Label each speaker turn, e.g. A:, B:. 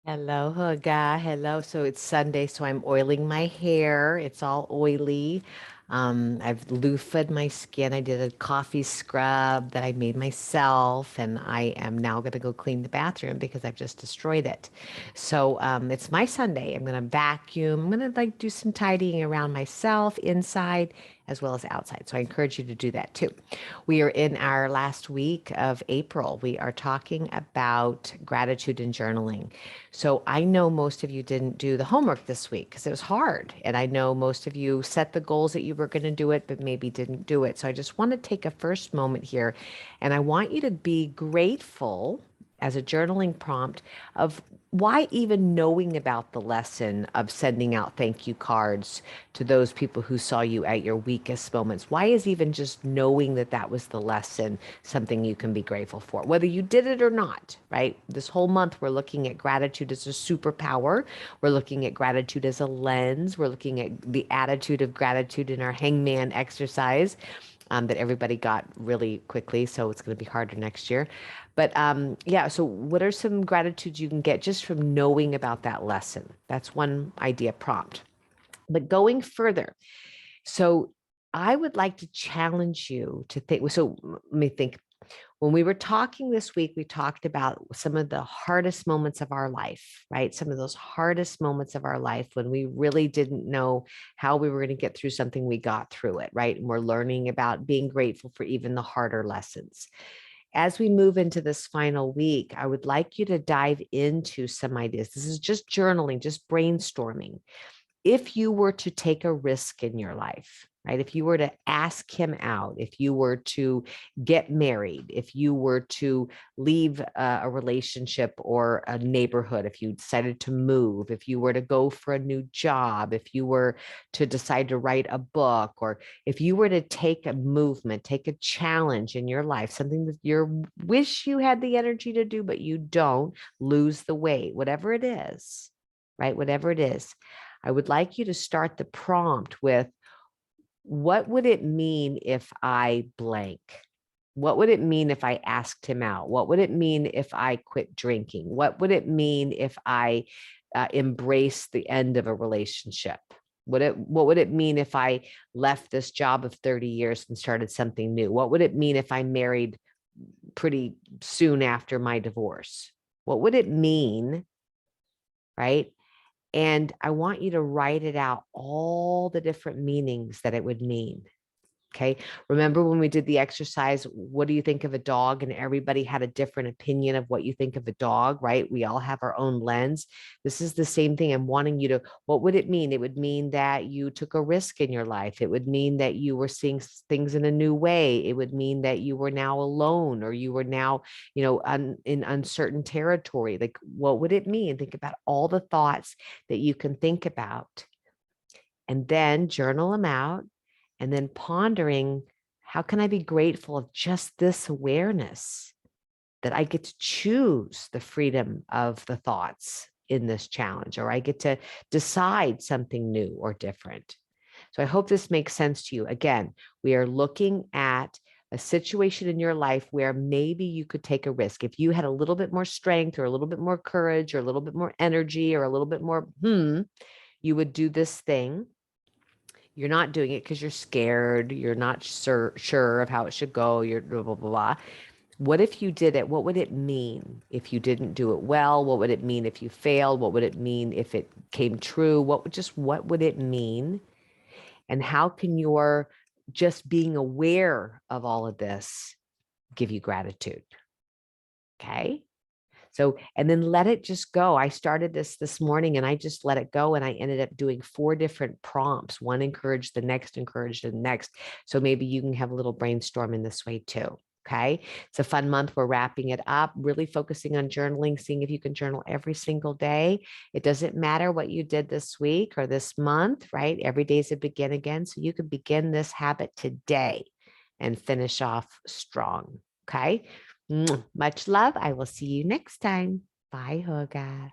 A: Hello, Haga. Hello. So it's Sunday, so I'm oiling my hair. It's all oily. I've loofah'd my skin. I did a coffee scrub that I made myself, and I am now going to go clean the bathroom because I've just destroyed it. So it's my Sunday. I'm going to vacuum. I'm going to like do some tidying around myself inside as well as outside. So I encourage you to do that too. We are in our last week of April. We are talking about gratitude and journaling. So I know most of you didn't do the homework this week because it was hard. And I know most of you set the goals that you were going to do it, but maybe didn't do it. So I just want to take a first moment here and I want you to be grateful as a journaling prompt of why even knowing about the lesson of sending out thank you cards to those people who saw you at your weakest moments. Why is even just knowing that that was the lesson something you can be grateful for, whether you did it or not, right? This whole month, we're looking at gratitude as a superpower. We're looking at gratitude as a lens. We're looking at the attitude of gratitude in our hangman exercise that everybody got really quickly. So it's going to be harder next year. But yeah, so what are some gratitudes you can get just from knowing about that lesson? That's one idea prompt. But going further, so I would like to challenge you to think. So let me think. When we were talking this week, we talked about some of the hardest moments of our life, right? Some of those hardest moments of our life when we really didn't know how we were going to get through something, we got through it, right? And we're learning about being grateful for even the harder lessons. As we move into this final week, I would like you to dive into some ideas. This is just journaling, just brainstorming. If you were to take a risk in your life, right? If you were to ask him out, if you were to get married, if you were to leave a relationship or a neighborhood, if you decided to move, if you were to go for a new job, if you were to decide to write a book, or if you were to take a movement, take a challenge in your life, something that you wish you had the energy to do, but you don't, lose the weight, whatever it is, right? Whatever it is, I would like you to start the prompt with, what would it mean if I blank? What would it mean if I asked him out? What would it mean if I quit drinking? What would it mean if I embraced the end of a relationship? What would it mean if I left this job of 30 years and started something new? What would it mean if I married pretty soon after my divorce? What would it mean, right? And I want you to write it out, all the different meanings that it would mean. Okay. Remember when we did the exercise, what do you think of a dog? And everybody had a different opinion of what you think of a dog, right? We all have our own lens. This is the same thing. I'm wanting you to, what would it mean? It would mean that you took a risk in your life. It would mean that you were seeing things in a new way. It would mean that you were now alone, or you were now, in uncertain territory. Like, what would it mean? Think about all the thoughts that you can think about, and then journal them out, and then pondering, how can I be grateful of just this awareness that I get to choose the freedom of the thoughts in this challenge, or I get to decide something new or different. So I hope this makes sense to you. Again, we are looking at a situation in your life where maybe you could take a risk. If you had a little bit more strength, or a little bit more courage, or a little bit more energy, or a little bit more, you would do this thing. You're not doing it because you're scared. You're not sure of how it should go. You're blah, blah, blah, blah. What if you did it? What would it mean if you didn't do it well? What would it mean if you failed? What would it mean if it came true? What would it mean? And how can your just being aware of all of this give you gratitude? Okay. So, and then let it just go. I started this morning and I just let it go. And I ended up doing 4 different prompts. One encouraged the next, encouraged the next. So maybe you can have a little brainstorm in this way too. Okay. It's a fun month. We're wrapping it up, really focusing on journaling, seeing if you can journal every single day. It doesn't matter what you did this week or this month, right? Every day is a begin again. So you can begin this habit today and finish off strong. Okay. Much love. I will see you next time. Bye, Hoga.